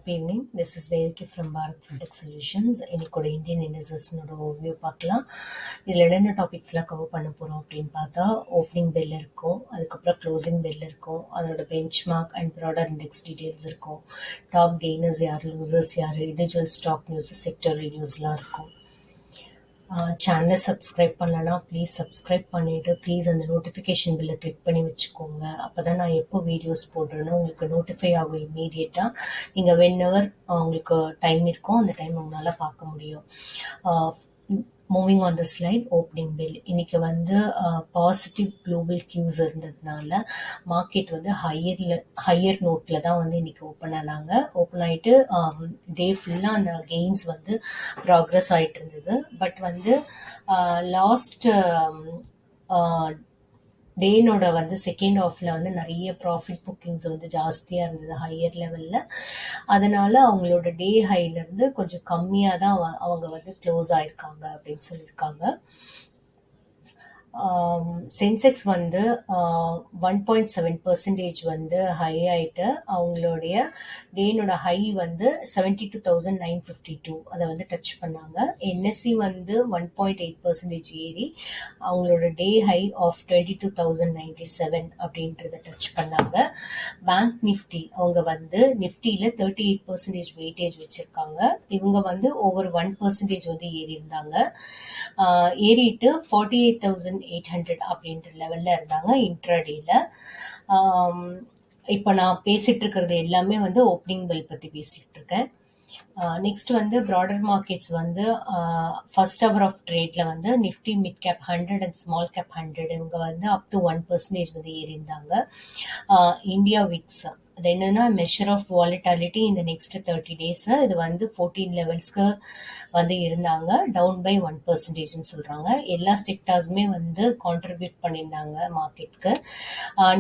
Happy evening. This is Devaki from Bharat Fintech Solutions. இன்னைக்கோட Indian இண்டஸ்ட்ரீஸோட overview பார்க்கலாம். இதில் என்னென்ன டாபிக்ஸ்லாம் கவர் பண்ண போகிறோம் அப்படின்னு பார்த்தா ஓப்பனிங் பெல் இருக்கும், அதுக்கப்புறம் க்ளோசிங் பெல் இருக்கும், அதோட bench mark and broader index details இருக்கும், டாப் கெய்னர்ஸ் யார், லூசர்ஸ் யார், இண்டிவிஜுவல் ஸ்டாக் நியூஸ், செக்டர் நியூஸ்லாம் இருக்கும். சேனலை சப்ஸ்கிரைப் பண்ணலன்னா ப்ளீஸ் சப்ஸ்கிரைப் பண்ணிவிட்டு ப்ளீஸ் அந்த நோட்டிஃபிகேஷன் பில்லை கிளிக் பண்ணி வச்சுக்கோங்க. அப்போ தான் நான் எப்போ வீடியோஸ் போடுறேன்னு உங்களுக்கு நோட்டிஃபை ஆகும் இம்மீடியட்டாக. நீங்கள் வென்எவர் உங்களுக்கு டைம் இருக்கோ அந்த டைம் உங்களால் பார்க்க முடியும். Moving on the slide, opening bell. இன்னைக்கு வந்து பாசிட்டிவ் குளோபல் கியூஸ் இருந்ததுனால மார்க்கெட் வந்து ஹையர் நோட்டில் தான் வந்து இன்னைக்கு ஓப்பன் ஆனாங்க. ஓப்பன் ஆகிட்டு டே ஃபுல்லாக அந்த கெயின்ஸ் வந்து ப்ராக்ரஸ் ஆகிட்டு இருந்தது. பட் வந்து லாஸ்ட் டேனோட வந்து செகண்ட் ஹாஃபில் வந்து நிறைய ப்ராஃபிட் புக்கிங்ஸ் வந்து ஜாஸ்தியாக இருந்தது ஹையர் லெவலில். அதனால் அவங்களோட டே ஹைலேருந்து கொஞ்சம் கம்மியாக தான் அவங்க வந்து க்ளோஸ் ஆகிருக்காங்க அப்படின்னு சொல்லியிருக்காங்க. சென்செக்ஸ் வந்து 1.7% வந்து ஹை ஆகிட்டு அவங்களுடைய டேனோட ஹை வந்து 72,952 அதை வந்து டச் பண்ணாங்க. என்எஸ்சி வந்து 1.8% ஏறி அவங்களோட டே ஹை ஆஃப் 22,097 அப்படின்றத டச் பண்ணாங்க. பேங்க் நிஃப்டி அவங்க வந்து நிஃப்டியில் 38% வெயிட்டேஜ் வச்சுருக்காங்க. இவங்க வந்து ஓவர் 1% வந்து ஏறி இருந்தாங்க. ஏறிட்டு 48,800 அப்படின்ற லெவலில் இருந்தாங்க இன்ட்ராடேல. இப்போ நான் பேசிகிட்டு இருக்கிறது எல்லாமே வந்து ஓப்பனிங் பெல் பற்றி பேசிகிட்டு இருக்கேன். நெக்ஸ்ட் வந்து ப்ராடர் மார்க்கெட்ஸ் வந்து ஃபர்ஸ்ட் ஹவர் ஆஃப் ட்ரேடில் வந்து Nifty mid cap 100 and small cap 100 இவங்க வந்து அப் டு 1% வந்து ஏறி இருந்தாங்க. இந்தியா விக்ஸ் அது என்னன்னா மெஷர் ஆஃப் வாலட்டாலிட்டி இந்த நெக்ஸ்ட் 30 days இது வந்து 14 லெவல்ஸ்க்கு வந்து இருந்தாங்க. டவுன் பை 1%ன்னு சொல்கிறாங்க. எல்லா செக்டார்ஸுமே வந்து கான்ட்ரிபியூட் பண்ணியிருந்தாங்க மார்க்கெட்டுக்கு.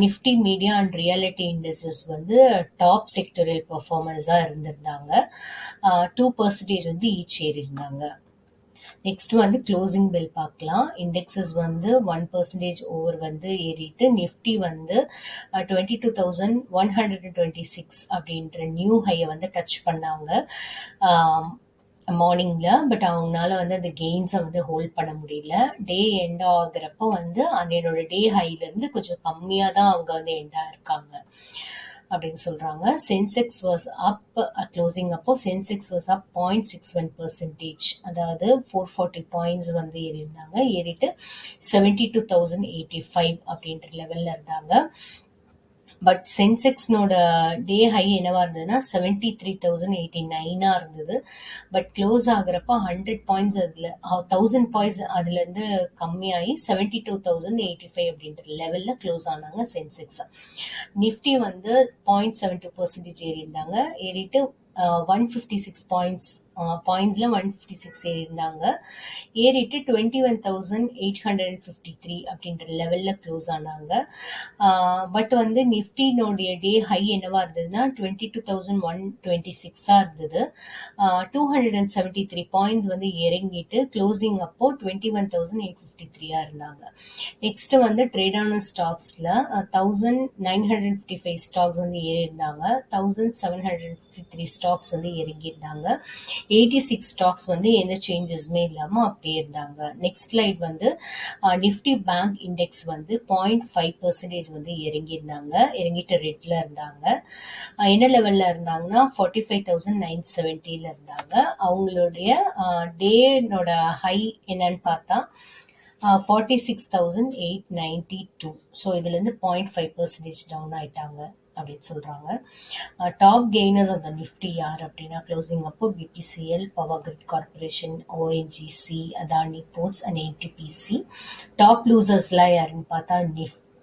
Nifty media and reality industries வந்து டாப் செக்டரல் பெர்ஃபார்மன்ஸாக இருந்திருந்தாங்க. 2% வந்து ஈச் ஏறி இருந்தாங்க. நெக்ஸ்ட் வந்து க்ளோசிங் பெல் பார்க்கலாம். இண்டெக்ஸஸ் வந்து 1% ஓவர் வந்து ஏறிட்டு நிஃப்டி வந்து 22,126 அப்படின்ற நியூ ஹையை வந்து டச் பண்ணாங்க மார்னிங்கில். பட் அவங்களால வந்து அந்த கெயின்ஸை வந்து ஹோல்ட் பண்ண முடியல. டே எண்ட் ஆகுறப்போ வந்து என்னோட டே ஹைலேருந்து கொஞ்சம் கம்மியாக தான் அவங்க வந்து எண்டாக இருக்காங்க அப்படின்னு சொல்கிறாங்க. சென்செக்ஸ் வாஸ் அப் க்ளோசிங் அப்போ சென்செக்ஸ் வாஸ் அப் 0.61%, அதாவது 440 பாயிண்ட்ஸ் வந்து ஏறி இருந்தாங்க. ஏறிட்டு 72,085 அப்படின்ற லெவலில் இருந்தாங்க. பட் சென்செக்ஸ்னோட டே ஹை என்னவா இருந்ததுன்னா 73,089 இருந்தது. பட் க்ளோஸ் ஆகுறப்ப 100 பாயிண்ட்ஸ் அதில் 1000 பாயிண்ட்ஸ் அதுலேருந்து கம்மியாகி 72,085 அப்படின்ற லெவலில் க்ளோஸ் ஆனாங்க சென்செக்ஸ். நிஃப்டி வந்து 0.72% ஏறி இருந்தாங்க. ஏறிட்டு 156 பாயிண்ட்ஸில் 156 ஏறி இருந்தாங்க. ஏறிட்டு 21,853 அப்படின்ற லெவலில் க்ளோஸ் ஆனாங்க. பட் வந்து நிஃப்டினுடைய டே ஹை என்னவா இருந்ததுன்னா 22,126 இருந்தது. 273 பாயிண்ட்ஸ் வந்து இறங்கிட்டு க்ளோசிங் அப்போ 21,853 இருந்தாங்க. நெக்ஸ்ட் வந்து ட்ரேடான ஸ்டாக்ஸில் 1,955 ஸ்டாக்ஸ் வந்து ஏறி இருந்தாங்க. 1,753 ஸ்டாக்ஸ் வந்து இறங்கியிருந்தாங்க. 86 ஸ்டாக்ஸ் வந்து எந்த சேஞ்சஸுமே இல்லாமல் அப்படியே இருந்தாங்க. நெக்ஸ்ட் ஸ்லைட் வந்து நிஃப்டி பேங்க் இண்டெக்ஸ் வந்து 0.5% வந்து இறங்கிட்டு ரெட்ல இருந்தாங்க. என்ன லெவலில் இருந்தாங்கன்னா 45,970 இருந்தாங்க. அவங்களுடைய டேனோட ஹை என்னன்னு பார்த்தா 46,892. ஸோ இதுலேருந்து 0.5% டவுன் ஆயிட்டாங்க அப்படின்னு சொல்கிறாங்க. டாப் கெய்னர்ஸ் அந்த நிஃப்டி யார் அப்படின்னா க்ளோசிங் அப்போ BPCL, Power Grid Corporation, ONGC, Adani Ports and NTPC. Top லூசர்ஸ்லாம் யாருன்னு பார்த்தா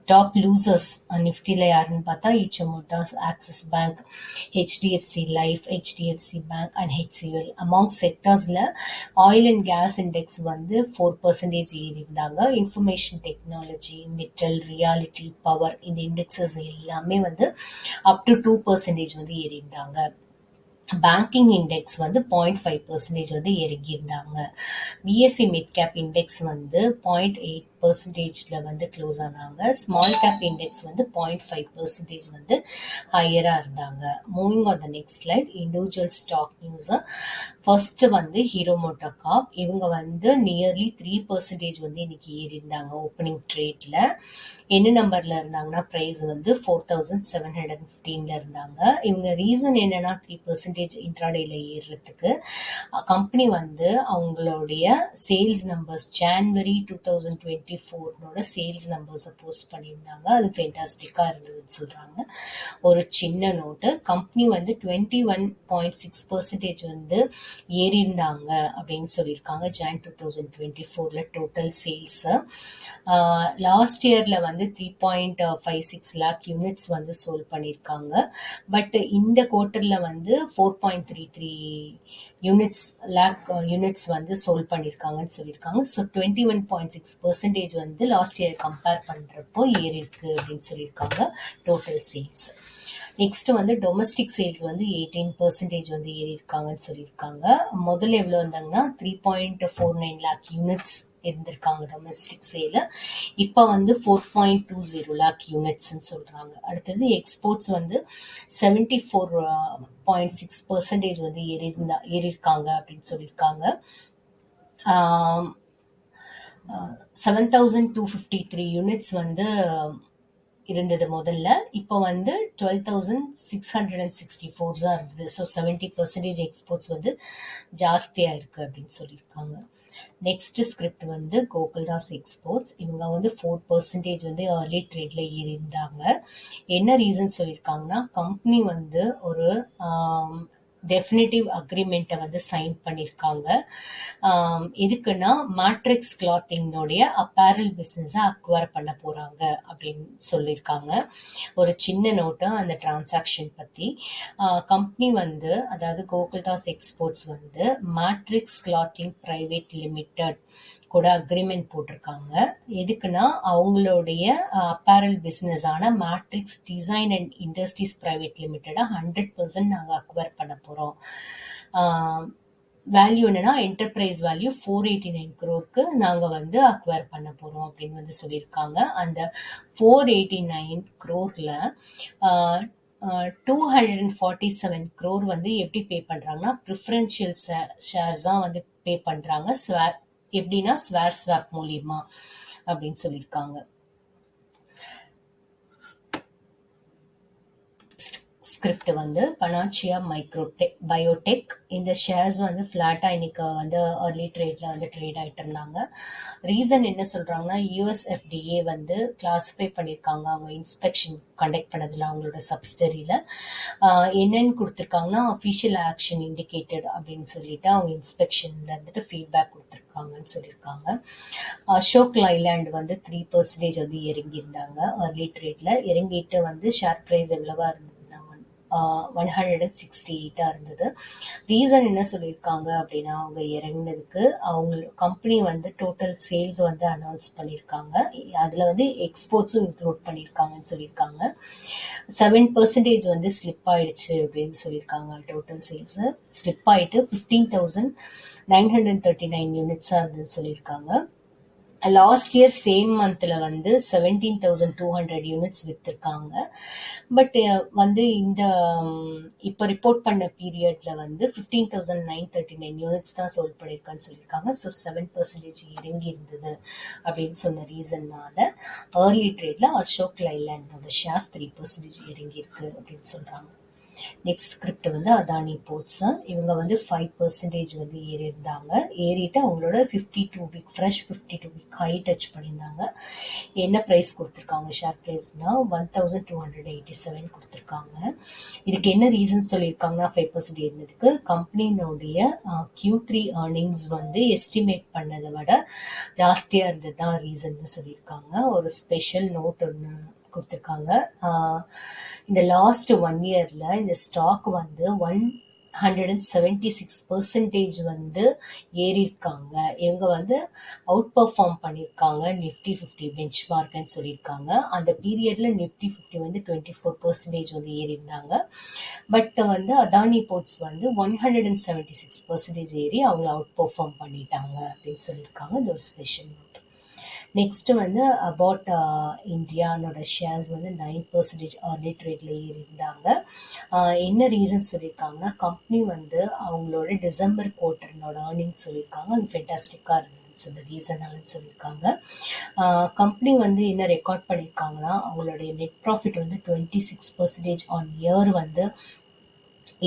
டாப் லூசர்ஸ் நிஃப்டியில் யாருன்னு பார்த்தா Eicher Motors, Axis Bank, HDFC Life, HDFC Bank and HCL. Among செக்டர்ஸில் ஆயில் அண்ட் கேஸ் இண்டெக்ஸ் வந்து 4% ஏறி இருந்தாங்க. Information technology, metal, realty, power இந்த இண்டெக்ஸஸ் எல்லாமே வந்து அப் டு 2% வந்து ஏறி இருந்தாங்க. பேங்கிங் இண்டெக்ஸ் வந்து 0.5% வந்து இறங்கியிருந்தாங்க. பிஎஸ்சி மிட் கேப் இண்டெக்ஸ் வந்து 0.8% 0.8% வந்து க்ளோஸ் ஆனாங்க. ஸ்மால் கேப் இண்டெக்ஸ் வந்து 0.5% வந்து ஹையராக இருந்தாங்க. Moving on the next slide, individual stock news. First வந்து ஹீரோ மோட்டோகார்ப், இவங்க வந்து நியர்லி 3% வந்து இன்னைக்கு ஏறி இருந்தாங்க ஓப்பனிங் ட்ரேட்ல. என்ன நம்பர்ல இருந்தாங்கன்னா பிரைஸ் வந்து 4715ல இருந்தாங்க. இவங்க ரீசன் என்னன்னா 3% இன்ட்ராடேல ஏறுறதுக்கு கம்பெனி வந்து அவங்களுடைய சேல்ஸ் நம்பர்ஸ் ஜான்வரி 2024 சேல்ஸ் நம்பர்ஸை போஸ்ட் பண்ணியிருந்தாங்க. அது ஃபென்டாஸ்டிக்காக இருந்ததுன்னு சொல்றாங்க. ஒரு சின்ன நோட்டு, கம்பெனி வந்து 21.6% வந்து ஏறி இருந்தாங்க அப்படின்னு சொல்லியிருக்காங்க ஜான் 2024 டோட்டல் சேல்ஸ். லாஸ்ட் இயர்ல வந்து 3.56 லேக் யூனிட்ஸ் வந்து சோல் பண்ணியிருக்காங்க. பட் இந்த குவார்ட்டர்ல வந்து 4.33 யூனிட்ஸ் வந்து சோல் பண்ணியிருக்காங்கன்னு சொல்லியிருக்காங்க. ஸோ 21.6% வந்து லாஸ்ட் இயர் கம்பேர் பண்றப்போ ஏறி இருக்கு அப்படின்னு சொல்லியிருக்காங்க டோட்டல் சேல்ஸ். நெக்ஸ்ட் வந்து டொமஸ்டிக் சேல்ஸ் வந்து 18% வந்து ஏறி இருக்காங்கன்னு சொல்லியிருக்காங்க. முதல்ல எவ்வளோ இருந்தாங்கன்னா 3.49 லேக் யூனிட்ஸ் இருந்திருக்காங்க டொமஸ்டிக் சேல. இப்போ வந்து 4.20 லேக் யூனிட்ஸ்ன்னு சொல்றாங்க. அடுத்தது எக்ஸ்போர்ட்ஸ் வந்து 74.6% வந்து ஏறி இருக்காங்க அப்படின்னு சொல்லியிருக்காங்க. 7,253 யூனிட்ஸ் வந்து இருந்தது முதல்ல. இப்போ வந்து 12,664 இருந்தது. ஸோ 70% எக்ஸ்போர்ட்ஸ் வந்து ஜாஸ்தியாக இருக்கு அப்படின்னு சொல்லியிருக்காங்க. நெக்ஸ்ட் ஸ்கிரிப்ட் வந்து கோகுல்தாஸ் எக்ஸ்போர்ட்ஸ், இவங்க வந்து 4% வந்து ஏர்லி ட்ரேட்ல ஏறி இருந்தாங்க. என்ன ரீசன் சொல்லியிருக்காங்கன்னா கம்பெனி வந்து ஒரு டெஃபினிட்டிவ் அக்ரிமெண்ட்டை வந்து சைன் பண்ணியிருக்காங்க. எதுக்குன்னா மேட்ரிக்ஸ் கிளாத்திங்கோடைய அப்பேரல் பிஸ்னஸை அக்வயர் பண்ண போகிறாங்க அப்படின்னு சொல்லியிருக்காங்க. ஒரு சின்ன நோட்டு அந்த டிரான்சாக்ஷன் பற்றி. கம்பெனி வந்து அதாவது கோகுல்தாஸ் எக்ஸ்போர்ட்ஸ் வந்து மேட்ரிக்ஸ் கிளாத்திங் பிரைவேட் லிமிடெட் கூட அக்ரிமெண்ட் போட்டிருக்காங்க. எதுக்குன்னா அவங்களுடைய அப்பேரல் பிஸ்னஸ் ஆன Matrix Design and Industries Private லிமிடெடா 100% நாங்கள் அக்வயர் பண்ண போகிறோம். வேல்யூ என்னன்னா என்டர்பிரைஸ் வேல்யூ 489 crore நாங்கள் வந்து அக்வயர் பண்ண போகிறோம் அப்படின்னு வந்து சொல்லியிருக்காங்க. அந்த 489 crore 247 crore வந்து எப்படி பே பண்றாங்கன்னா ப்ரிஃபரன்ஷியல் ஷேர்ஸ் தான் வந்து பே பண்றாங்க. எப்படின்னா ஸ்வாப் மூலியமா அப்படின்னு சொல்லியிருக்காங்க. ஸ்கிரிப்ட் வந்து பனாச்சியா பயோடெக், இந்த ஷேர்ஸ் வந்து ஃபிளாட்டா இன்னைக்கு வந்து ஏர்லி ட்ரேட்ல வந்து ட்ரேட் ஆயிட்டு இருந்தாங்க. ரீசன் என்ன சொல்றாங்கன்னா யூஎஸ்எஃப்டிஏ வந்து கிளாஸிஃபை பண்ணியிருக்காங்க அவங்க இன்ஸ்பெக்ஷன் கண்டக்ட் பண்ணதுல அவங்களோட சப்சிடரியில என்னன்னு கொடுத்துருக்காங்கன்னா அஃபிஷியல் ஆக்ஷன் இண்டிகேட்டட் அப்படின்னு சொல்லிட்டு அவங்க இன்ஸ்பெக்ஷன்ல இருந்துட்டு ஃபீட்பேக் கொடுத்துருக்காங்கன்னு சொல்லியிருக்காங்க. அசோக் லைலாண்ட் வந்து 3% வந்து இறங்கி இருந்தாங்க ஏர்லி ட்ரேட்ல. இறங்கிட்டு வந்து ஷேர் பிரைஸ் எவ்வளவா இருந்ததுன்னா 168 இருந்தது. ரீசன் என்ன சொல்லியிருக்காங்க அப்படின்னா அவங்க இறங்கினதுக்கு அவங்க கம்பெனி வந்து டோட்டல் சேல்ஸ் வந்து அனௌன்ஸ் பண்ணியிருக்காங்க. அதுல வந்து எக்ஸ்போர்ட்ஸும் இன்க்ளூட் பண்ணியிருக்காங்கன்னு சொல்லியிருக்காங்க. 7% வந்து ஸ்லிப் ஆயிடுச்சு அப்படின்னு சொல்லியிருக்காங்க. டோட்டல் சேல்ஸ் ஸ்லிப் ஆயிட்டு 15,939 யூனிட்ஸா இருந்துன்னு சொல்லியிருக்காங்க. லாஸ்ட் இயர் சேம் மந்த்ல வந்து 17,200 யூனிட்ஸ் வித்திருக்காங்க. பட் வந்து இந்த இப்போ ரிப்போர்ட் பண்ண பீரியட்ல வந்து 15,939 யூனிட்ஸ் தான் சோல்ட் பண்ணியிருக்கான்னு சொல்லியிருக்காங்க. ஸோ 7% இறங்கி இருந்தது அப்படின்னு சொன்ன ரீசன்னால ஏர்லி ட்ரேட்ல அசோக் லைலாண்டோட ஷேர்ஸ் 3% இறங்கி இருக்கு அப்படின்னு சொல்றாங்க. நெக்ஸ்ட் ஸ்கிரிப்ட் வந்து அதானி போர்ட்ஸ், இவங்க வந்து 5% வந்து ஏறி இருந்தாங்க. ஏறிட்டு அவங்களோட 52 week fresh 52 week high touch பண்ணியிருந்தாங்க. என்ன ப்ரைஸ் கொடுத்துருக்காங்க ஷேர் ப்ரைஸ்னா 1,287 கொடுத்துருக்காங்க. இதுக்கு என்ன ரீசன் சொல்லியிருக்காங்கன்னா 5% ஏறினதுக்கு கம்பெனியினுடைய Q3 earnings வந்து எஸ்டிமேட் பண்ணதை விட ஜாஸ்தியாக இருந்தது தான் ரீசன்னு சொல்லியிருக்காங்க. ஒரு ஸ்பெஷல் நோட் ஒன்று கொடுத்துருக்காங்க. இந்த லாஸ்ட் 1 இயர்ல இந்த ஸ்டாக் வந்து 176% வந்து ஏறி இருக்காங்க. இவங்க வந்து அவுட் பர்ஃபார்ம் பண்ணியிருக்காங்க நிஃப்டி 50 பெஞ்ச் மார்க்னு சொல்லியிருக்காங்க. அந்த பீரியட்ல நிஃப்டி 50 வந்து 24% வந்து ஏறி இருந்தாங்க. பட் வந்து அதானி போர்ட்ஸ் வந்து 176% ஏறி அவங்க அவுட் பர்ஃபார்ம் பண்ணிட்டாங்க அப்படின்னு சொல்லியிருக்காங்க. இது ஒரு ஸ்பெஷல் நோட். நெக்ஸ்ட் வந்து அபவுட் இந்தியானோட ஷேர்ஸ் வந்து 9% ஏர்லி ட்ரேட்ல இருந்தாங்க. என்ன ரீசன் சொல்லியிருக்காங்கன்னா, கம்பெனி வந்து அவங்களோட டிசம்பர் குவார்ட்டர்னோட ஏர்னிங்ஸ் சொல்லியிருக்காங்க. அது ஃபென்டாஸ்டிக்காக இருந்ததுன்னு சொல்லி ரீசனாலன்னு சொல்லியிருக்காங்க. கம்பெனி வந்து என்ன ரெக்கார்ட் பண்ணியிருக்காங்கன்னா, அவங்களுடைய நெட் ப்ராஃபிட் வந்து 26% ஆன் இயர் வந்து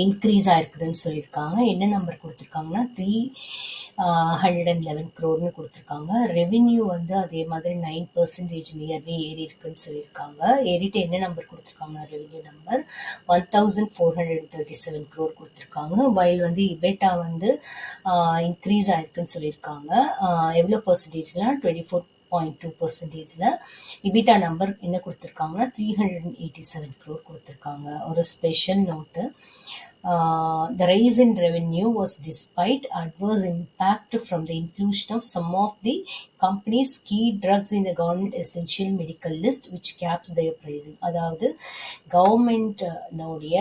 இன்க்ரீஸ் ஆயிருக்குதுன்னு சொல்லியிருக்காங்க. என்ன நம்பர் கொடுத்துருக்காங்கன்னா 311 crore கொடுத்துருக்காங்க. ரெவென்யூ வந்து அதே மாதிரி 9% நியர்லி ஏறி இருக்குன்னு சொல்லியிருக்காங்க. ஏறிட்டு என்ன நம்பர் கொடுத்துருக்காங்க, ரெவென்யூ நம்பர் 1437 crore கொடுத்துருக்காங்க. வைல் வந்து இபேட்டா வந்து இன்க்ரீஸ் ஆயிருக்குன்னு சொல்லியிருக்காங்க. எவ்வளோ பர்சன்டேஜ்னா 24.2%. இபிட்டா நம்பர் என்ன கொடுத்துருக்காங்கன்னா 387 crore கொடுத்துருக்காங்க. ஒரு special note, the rise in revenue was despite adverse impact from the inclusion of some of the company's key drugs in the government essential medical list which caps their pricing. அதாவது government நோடைய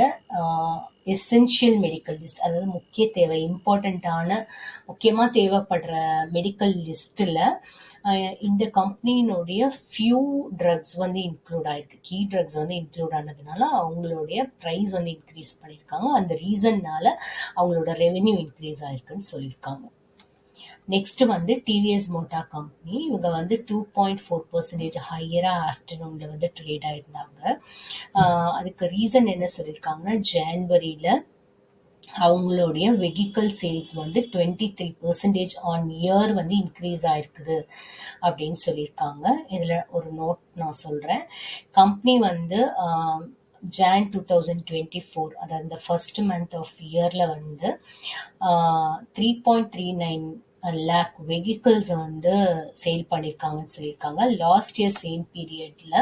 essential medical list, அதாவது முக்கிய தேவை இம்பார்ட்டண்ட்டான முக்கியமாக தேவைப்படுற medical லிஸ்ட்டில் இந்த கம்பெனியினுடைய few drugs வந்து இன்க்ளூட் ஆயிருக்கு. கீ ட்ரக்ஸ் வந்து இன்க்ளூட் ஆனதுனால அவங்களுடைய ப்ரைஸ் வந்து இன்க்ரீஸ் பண்ணியிருக்காங்க. அந்த ரீசன்னால அவங்களோட ரெவென்யூ இன்க்ரீஸ் ஆயிருக்குன்னு சொல்லியிருக்காங்க. நெக்ஸ்ட் வந்து டிவிஎஸ் மோட்டார் கம்பெனி, இவங்க வந்து 2.4% ஹையராக ஆஃப்டர்நூனில் வந்து ட்ரேட் ஆயிருந்தாங்க. அதுக்கு ரீசன் என்ன சொல்லியிருக்காங்கன்னா, ஜான்வரியில் அவங்களுடைய வெஹிக்கல் சேல்ஸ் வந்து 23% ஆன் இயர் வந்து இன்க்ரீஸ் ஆயிருக்குது அப்படின்னு சொல்லியிருக்காங்க. இதில் ஒரு நோட் நான் சொல்கிறேன். கம்பெனி வந்து ஜான் 2024, அதாவது இந்த ஃபர்ஸ்ட் மந்த் ஆஃப் இயரில் வந்து 3.39 லேக் வெஹிக்கிள்ஸ் வந்து சேல் பண்ணியிருக்காங்கன்னு சொல்லியிருக்காங்க. லாஸ்ட் இயர் சேம் பீரியடில்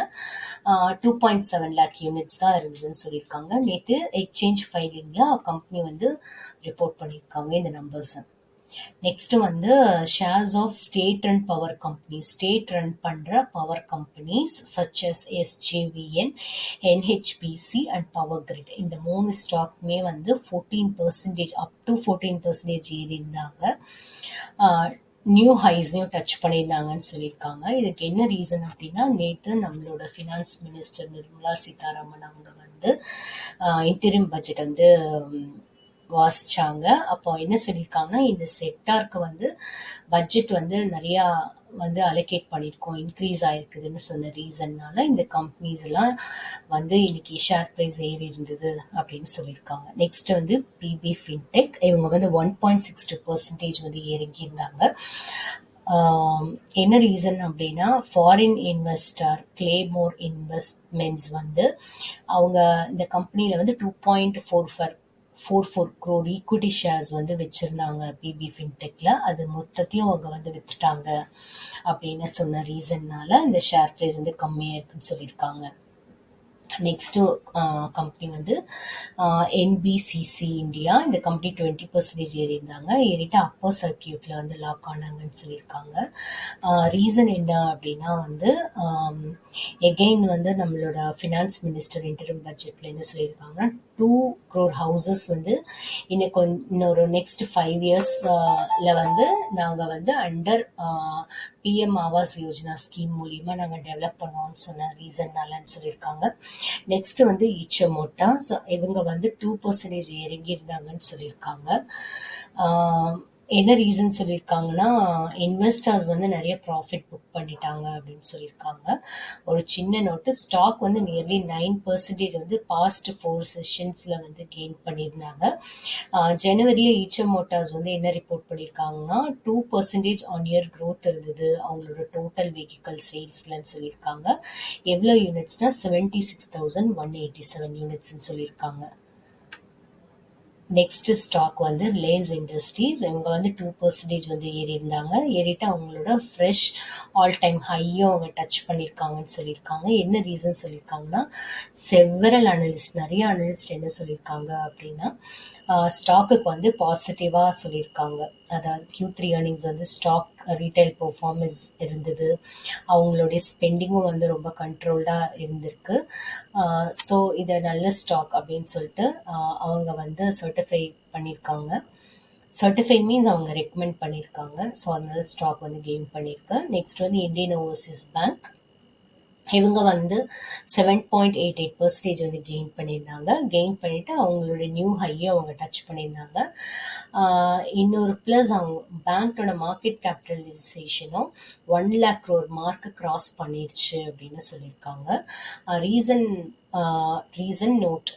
2.7 லேக் யூனிட்ஸ் தான் இருந்ததுன்னு சொல்லியிருக்காங்க. நேற்று எக்ஸ்சேஞ்ச் ஃபைலிங்கில் கம்பெனி வந்து ரிப்போர்ட் பண்ணியிருக்காங்க இந்த நம்பர்ஸை. நெக்ஸ்ட் வந்து shares of state run power company, state run பண்ணுற power companies such as SJVN, NHPC and Power Grid, இந்த 3 ஸ்டாக்குமே வந்து 14% அப் டு 14% ஏறி இருந்தாங்க. நியூ ஹைஸையும் டச் பண்ணியிருந்தாங்கன்னு சொல்லியிருக்காங்க. இதுக்கு என்ன ரீசன் அப்படின்னா, நேற்று நம்மளோட ஃபினான்ஸ் மினிஸ்டர் நிர்மலா சீதாராமன் அவங்க வந்து இன்டரிம் பட்ஜெட் வந்து வாசிச்சாங்க. அப்போ என்ன சொல்லியிருக்காங்கன்னா, இந்த செக்டாருக்கு வந்து பட்ஜெட் வந்து நிறையா வந்து அலோகேட் பண்ணியிருக்கோம், இன்க்ரீஸ் ஆயிருக்குதுன்னு சொன்ன ரீசன்னால இந்த கம்பெனிஸ் எல்லாம் வந்து இன்னைக்கு ஷேர் ப்ரைஸ் ஏறி இருந்தது அப்படின்னு சொல்லியிருக்காங்க. நெக்ஸ்ட் வந்து பிபி ஃபின்டெக், இவங்க வந்து 1.62% வந்து இறங்கியிருந்தாங்க. என்ன ரீசன் அப்படின்னா, ஃபாரின் இன்வெஸ்டர் கிளேமோர் இன்வெஸ்ட்மெண்ட்ஸ் வந்து அவங்க இந்த கம்பெனியில் வந்து 2.44 crore ஈக்விட்டி ஷேர்ஸ் வந்து வச்சிருந்தாங்க பிபி ஃபின்டெக்ல. அது மொத்தத்தையும் அவங்க வந்து வித்துட்டாங்க அப்படின்னு சொன்ன ரீசன்னால இந்த ஷேர் ப்ரைஸ் வந்து கம்மியாக இருக்குன்னு சொல்லியிருக்காங்க. நெக்ஸ்ட் கம்பெனி வந்து என்பிசிசி இந்தியா, இந்த கம்பெனி 20% ஏறி இருந்தாங்க. ஏறிட்டு அப்பர் சர்க்கியூட்ல வந்து லாக் ஆனாங்கன்னு சொல்லியிருக்காங்க. ரீசன் என்ன அப்படின்னா வந்து எகெயின் வந்து நம்மளோட ஃபினான்ஸ் மினிஸ்டர் இன்டரிம் பட்ஜெட்ல என்ன சொல்லியிருக்காங்கன்னா, 2 crore ஹவுசஸ் வந்து இன்னொரு நெக்ஸ்ட் 5 yearsல வந்து நாங்கள் வந்து under PM Awas Yojana scheme மூலியமா நாங்கள் டெவலப் பண்ணோம்னு சொன்ன ரீசன்னாலன்னு சொல்லியிருக்காங்க. நெக்ஸ்ட் வந்து ஈச்சமோட்டா, இவங்க வந்து 2% இறங்கியிருந்தாங்கன்னு சொல்லியிருக்காங்க. என்ன ரீசன் சொல்லியிருக்காங்கன்னா, இன்வெஸ்டர்ஸ் வந்து நிறைய ப்ராஃபிட் புக் பண்ணிட்டாங்க அப்படின்னு சொல்லியிருக்காங்க. ஒரு சின்ன நோட்டு, ஸ்டாக் வந்து நியர்லி 9% வந்து பாஸ்ட் 4 செஷன்ஸில் வந்து கெயின் பண்ணியிருந்தாங்க. ஜனவரியில் ஈச்சமோட்டார்ஸ் வந்து என்ன ரிப்போர்ட் பண்ணியிருக்காங்கன்னா, 2% ஆன் இயர் க்ரோத் இருந்தது அவங்களோட டோட்டல் வெஹிக்கல் சேல்ஸ்லன்னு சொல்லியிருக்காங்க. எவ்வளோ யூனிட்ஸ்னா 76,187 யூனிட்ஸ்ன்னு சொல்லியிருக்காங்க. நெக்ஸ்ட் ஸ்டாக் வந்து ரிலையன்ஸ் இண்டஸ்ட்ரீஸ், இவங்க வந்து 2% வந்து ஏறி இருந்தாங்க. ஏறிட்டு அவங்களோட ஃப்ரெஷ் ஆல் டைம் ஹையும் அவங்க டச் பண்ணியிருக்காங்கன்னு சொல்லியிருக்காங்க. என்ன ரீசன் சொல்லியிருக்காங்கன்னா, செவரல் அனலிஸ்ட், நிறைய அனலிஸ்ட் என்ன சொல்லியிருக்காங்க அப்படின்னா, ஸ்டாக்குக்கு வந்து பாசிட்டிவாக சொல்லியிருக்காங்க. அதாவது Q3 ஏர்னிங்ஸ் வந்து ஸ்டாக் ரீட்டைல் பெர்ஃபார்மன்ஸ் இருந்தது, அவங்களுடைய ஸ்பெண்டிங்கும் வந்து ரொம்ப கண்ட்ரோல்டாக இருந்திருக்கு. ஸோ இதை நல்ல ஸ்டாக் அப்படின்னு சொல்லிட்டு அவங்க வந்து சர்டிஃபை பண்ணியிருக்காங்க. சர்டிஃபை மீன்ஸ் அவங்க ரெக்கமெண்ட் பண்ணியிருக்காங்க. ஸோ அதனால ஸ்டாக் வந்து கெயின் பண்ணியிருக்கு. நெக்ஸ்ட் வந்து இந்தியன் ஓவர்சீஸ் பேங்க். இவங்க வந்து 7.88% வந்து கெயின் பண்ணியிருந்தாங்க. கெயின் பண்ணிட்டு அவங்களோட நியூ ஹையை அவங்க டச் பண்ணியிருந்தாங்க. இன்னொரு ப்ளஸ் அவங்க பேங்க்கோட மார்க்கெட் கேபிட்டலைசேஷனும் 1 lakh crore மார்க்கு கிராஸ் பண்ணிருச்சு அப்படின்னு சொல்லியிருக்காங்க. ரீசன் ரீசன் நோட்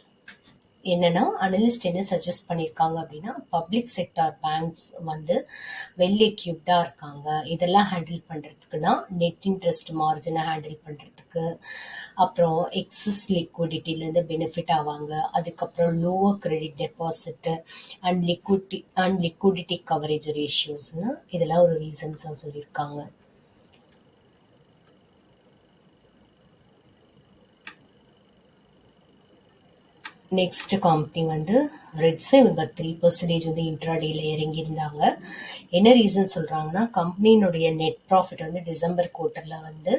என்னன்னா, அனலிஸ்ட் என்ன சஜஸ்ட் பண்ணியிருக்காங்க அப்படின்னா, பப்ளிக் செக்டார் பேங்க்ஸ் வந்து வெல் எக்யூப்டா இருக்காங்க. இதெல்லாம் ஹேண்டில் பண்றதுக்குன்னா நெட் இன்ட்ரெஸ்ட் மார்ஜினை ஹேண்டில் பண்றதுக்கு, அப்புறம் எக்ஸஸ் லிக்விடிட்டிலேருந்து பெனிஃபிட் ஆவாங்க. அதுக்கப்புறம் lower credit deposit and liquidity coverage ரேஷியோஸ்னு இதெல்லாம் ஒரு ரீசன்ஸாக சொல்லியிருக்காங்க. நெக்ஸ்ட் கம்பெனி வந்து ரெட்ஸ். இவங்க 3% வந்து இன்ட்ராடேல இறங்கியிருந்தாங்க. என்ன ரீசன் சொல்றாங்கன்னா, கம்பெனியினுடைய நெட் ப்ராஃபிட் வந்து டிசம்பர் குவார்ட்டர்ல வந்து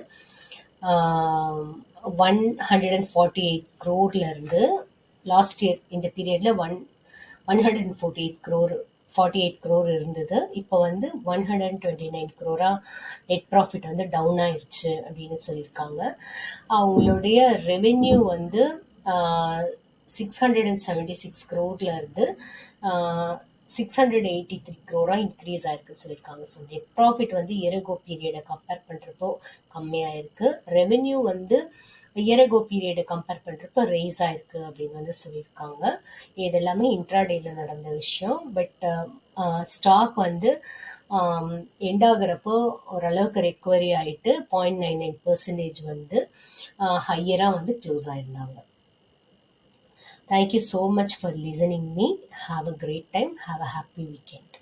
148 crore இருந்து லாஸ்ட் இயர் இந்த பீரியட்ல 148 crore இருந்தது. இப்போ வந்து 129 crore நெட் ப்ராஃபிட் வந்து டவுன் ஆயிருச்சு அப்படின்னு சொல்லியிருக்காங்க. அவங்களுடைய ரெவென்யூ வந்து 676 crore இருந்து 683 crore இன்க்ரீஸ் ஆயிருக்குன்னு சொல்லியிருக்காங்க. ஸோ நெட் ப்ராஃபிட் வந்து இயரகோ பீரியடை கம்பேர் பண்ணுறப்போ கம்மியாக இருக்கு. ரெவென்யூ வந்து இயரகோ பீரியடை கம்பேர் பண்ணுறப்போ ரைஸ் ஆயிருக்கு அப்படின்னு வந்து சொல்லியிருக்காங்க. இது எல்லாமே இன்ட்ராடேல நடந்த விஷயம். பட் ஸ்டாக் வந்து எண்ட் ஆகிறப்போ ஓரளவுக்கு ரெக்கவரி ஆகிட்டு 0.99% வந்து ஹையராக வந்து close ஆயிருந்தாங்க. Thank you so much for listening me. Have a great time. Have a happy weekend.